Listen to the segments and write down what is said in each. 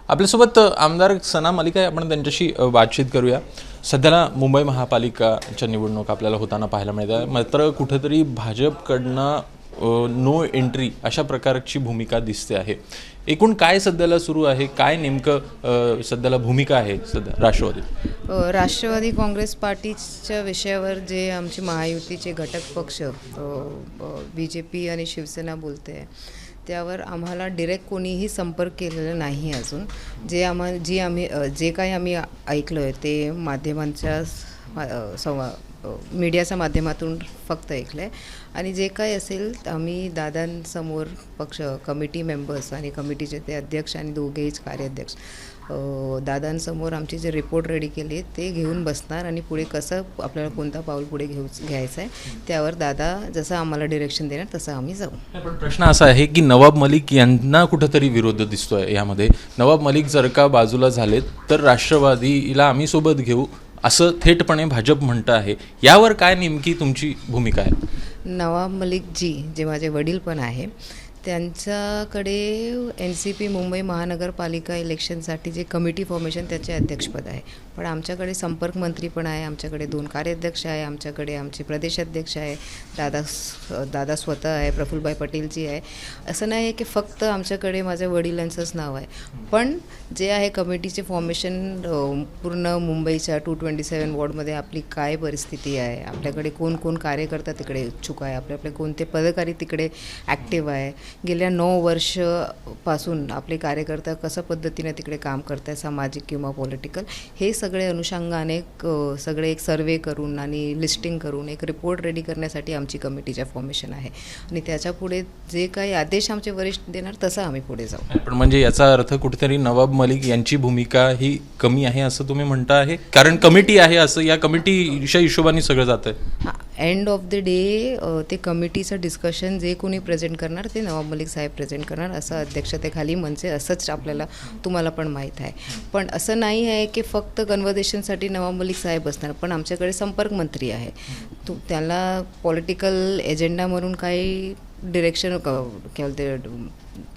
आपल्यासोबत आमदार सना मलिक आहे, आपण त्यांच्याशी बातचीत करूया। सध्याला मुंबई महापालिकाच्या निवडणूक आपल्याला होताना पाहायला मिळते, मात्र कुठेतरी भाजपकडनं नो एंट्री अशा प्रकारची भूमिका दिसते आहे। एकूण काय सध्याला सुरू आहे, काय नेमकं सध्याला भूमिका आहे सध्या राष्ट्रवादी काँग्रेस पार्टीच्या विषयावर जे आमचे महायुतीचे घटक पक्ष BJP आणि शिवसेना बोलते त्यावर आम्हाला डायरेक्ट कोणीही संपर्क केलेला नाही अजून। जे काही आम्ही ऐकलं आहे ते माध्यमांच्या मीडियाच्या माध्यमातून फक्त ऐकलं आहे, आणि जे काही असेल आम्ही दादांसमोर पक्ष कमिटी मेंबर्स आणि कमिटीचे ते अध्यक्ष आणि दोघेही कार्याध्यक्ष दादांसमोर आमचे जे रिपोर्ट रेडी केले ते घेऊन बसणार, आणि पुढे कसं आपल्याला कोणता पाऊल पुढे घ्यायचं आहे त्यावर दादा जसं आम्हाला डिरेक्शन देणार तसं आम्ही जाऊ। पण प्रश्न असा आहे की नवाब मलिक यांना कुठेतरी विरोध दिसतोय यामध्ये। नवाब मलिक जर का बाजूला झालेत तर राष्ट्रवादीला आम्ही सोबत घेऊ असं थेटपणे भाजप म्हणतं आहे, यावर काय नेमकी तुमची भूमिका आहे? नवाब मलिक जी जे माझे वडील पण आहे त्यांच्याकडे NCP मुंबई महानगरपालिका इलेक्शनसाठी जे कमिटी फॉर्मेशन त्याचे अध्यक्षपद आहे, पण आमच्याकडे संपर्क मंत्री पण आहे, आमच्याकडे 2 कार्याध्यक्ष आहे, आमच्याकडे आमचे प्रदेशाध्यक्ष आहे, दादा स्वतः आहे, प्रफुल्लभाई पटेलजी आहे। असं नाही आहे की फक्त आमच्याकडे माझ्या वडिलांचंच नाव आहे, पण जे आहे कमिटीचे फॉर्मेशन पूर्ण मुंबईच्या 227 वॉर्डमध्ये आपली काय परिस्थिती आहे, आपल्याकडे कोण कोण कार्यकर्ता तिकडे इच्छुक आहे, आपले कोणते पदाधिकारी तिकडे ॲक्टिव्ह आहे, गेल्या 9 वर्षापासून आपले कार्यकर्ता कशा पद्धतीने तिकडे काम करत आहे, सामाजिक किंवा पॉलिटिकल, हे सगळे अनुषंगाने सगळे एक सर्वे करून आणि लिस्टिंग करून एक रिपोर्ट रेडी करण्यासाठी आमची कमिटीच्या फॉर्मेशन आहे, आणि त्याच्या पुढे जे काही आदेश आमचे वरिष्ठ देणार तसं आम्ही पुढे जाऊ। पण म्हणजे याचा अर्थ कुठेतरी नवाब मलिक यांची भूमिका ही कमी आहे असं तुम्ही म्हणता आहे, कारण कमिटी आहे असं, या कमिटीच्या हिशोबाने सगळं जातं आहे। एंड ऑफ द डे ते कमिटीचं डिस्कशन जे कोणी प्रेझेंट करणार ते नवाब मलिक साहेब प्रेझेंट करणार, असं अध्यक्षतेखाली म्हणजे असंच आपल्याला तुम्हाला पण माहीत आहे। पण असं नाही आहे की फक्त कन्व्हर्सेशनसाठी नवाब मलिक साहेब असणार, पण आमच्याकडे संपर्क मंत्री आहे, त्याला पॉलिटिकल एजेंडा म्हणून काही डिरेक्शन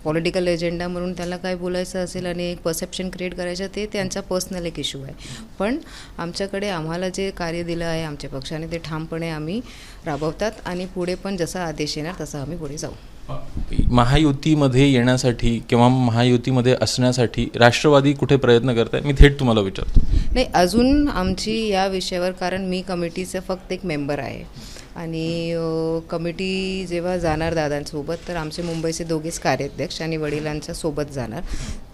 पॉलिटिकल एजेंडा म्हणून त्याला काय बोलायचं असेल आणि एक परसेप्शन क्रिएट करायचं ते त्यांचा पर्सनल एक इश्यू आहे, पण आमच्याकडे आम्हाला जे कार्य दिलं आहे आमच्या पक्षाने ते ठामपणे आम्ही राबवतात, आणि पुढे पण जसा आदेश येणार तसा आम्ही पुढे जाऊ। महायुतीमध्ये येण्यासाठी किंवा महायुतीमध्ये असण्यासाठी राष्ट्रवादी कुठे प्रयत्न करत आहे, मी थेट तुम्हाला विचारतो? नाही, अजून आमची या विषयावर, कारण मी कमिटीचं फक्त एक मेंबर आहे, आणि कमिटी जेव्हा जाणार दादांसोबत तर आमचे मुंबईचे दोघेच कार्याध्यक्ष आणि वडिलांच्या सोबत जाणार,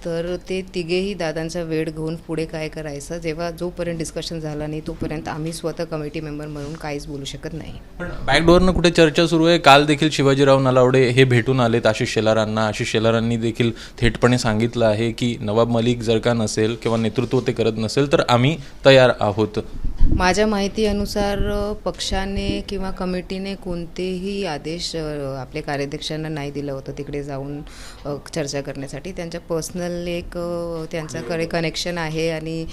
तर ते तिघेही दादांचा वेळ घेऊन पुढे काय करायचं जेव्हा जोपर्यंत डिस्कशन झालं नाही तोपर्यंत आम्ही स्वतः कमिटी मेंबर म्हणून काहीच बोलू शकत नाही। पण बॅकडोअरनं कुठे चर्चा सुरू आहे। काल देखील शिवाजीराव नलावडे हे भेटून आलेत आशिष शेलारांना। आशिष शेलारांनी देखील थेटपणे सांगितलं आहे की नवाब मलिक जर का नसेल किंवा नेतृत्व ते करत नसेल तर आम्ही तयार आहोत। माझ्या माहितीनुसार पक्षाने किंवा कमिटीने कोणतेही आदेश आपल्या कार्याध्यक्षांना नाही दिलं होतं तिकडे जाऊन चर्चा करण्यासाठी। त्यांच्या पर्सनल एक त्यांच्याकडे कनेक्शन आहे, आणि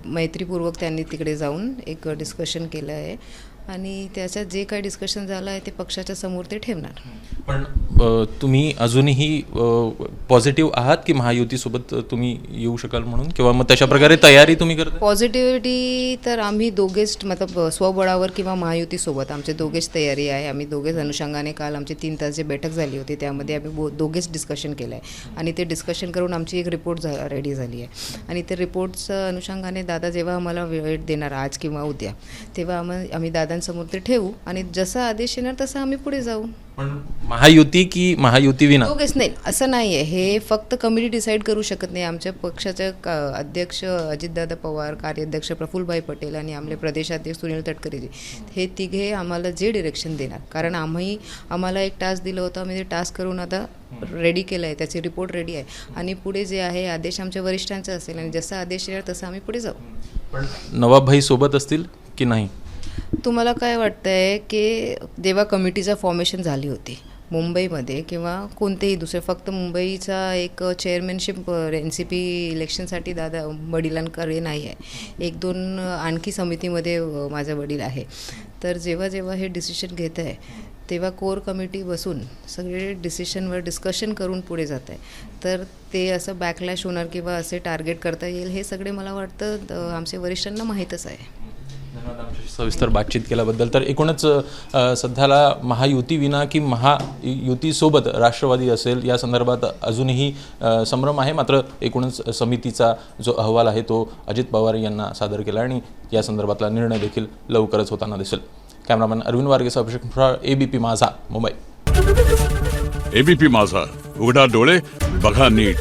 मैत्रीपूर्वक त्यांनी तिकडे जाऊन एक डिस्कशन केलं आहे, आणि त्याच्यात जे काही डिस्कशन झालं आहे ते पक्षाच्या समोर ते ठेवणार। पण तुम्ही अजूनही पॉझिटिव्ह आहात की महायुतीसोबत तुम्ही येऊ शकाल म्हणून, किंवा मग तशा प्रकारे तयारी तुम्ही करता? पॉझिटिव्हिटी तर आम्ही दोघेच मतलब स्वबळावर किंवा महायुतीसोबत आमचे दोघेच तयारी आहे। आम्ही दोघेच अनुषंगाने काल आमची 3 तास जे बैठक झाली होती त्यामध्ये आम्ही दोघेच डिस्कशन केलं आहे, आणि ते डिस्कशन करून आमची एक रिपोर्ट रेडी झाली आहे, आणि ते रिपोर्टचं अनुषंगाने दादा जेव्हा आम्हाला वेळ देणार आज किंवा उद्या तेव्हा आम्ही दादांसमोर ते ठेवू, आणि जसा आदेश येणार तसं आम्ही पुढे जाऊ। पण महायुती की महायुती विना? दोघेच नाही, असं नाही आहे, हे फक्त कमिटी डिसाईड करू शकत नाही। आमच्या पक्षाचे अध्यक्ष अजितदादा पवार, कार्याध्यक्ष प्रफुल्लभाई पटेल आणि आमचे प्रदेशाध्यक्ष सुनील तटकरेजी हे तिघे आम्हाला जे डिरेक्शन देणार, कारण आम्हाला एक टास्क दिलं होतं, आम्ही ते टास्क करून आता रेडी केलं आहे, त्याची रिपोर्ट रेडी आहे, आणि पुढे जे आहे आदेश आमच्या वरिष्ठांचा असेल, आणि जसा आदेश येणार तसं आम्ही पुढे जाऊ। पण नवाबभाई सोबत असतील की नाही? तुम्हाला काय वाटतं आहे की जेव्हा कमिटीचं फॉर्मेशन झाली होती मुंबईमध्ये किंवा कोणतेही दुसरे, फक्त मुंबईचा एक चेअरमॅनशिप NCP इलेक्शनसाठी दादा वडिलांकडे नाही आहे, 1-2 आणखी समितीमध्ये माझा वडील आहे, तर जेव्हा हे डिसिशन घेत आहे तेव्हा कोर कमिटी बसून सगळे डिसिशनवर डिस्कशन करून पुढे जात आहे. तर ते असं बॅकलॅश होणार किंवा असे टार्गेट करता येईल हे सगळे मला वाटतं आमच्या वरिष्ठांना माहीतच आहे. धन्यवाद आमच्याशी सविस्तर बातचीत केल्याबद्दल. तर एकूणच सध्याला महायुती विना की महायुतीसोबत राष्ट्रवादी असेल या संदर्भात अजूनही संभ्रम आहे. मात्र एकूणच समितीचा जो अहवाल आहे तो अजित पवार यांना सादर केला आणि या संदर्भातला निर्णय देखील लवकरच होताना दिसेल. कॅमेरामॅन अरविंद वारगेसह अभिषेक मुफ्रा, ABP माझा, मुंबई. ABP माझा, उघडा डोळे बघा नीट.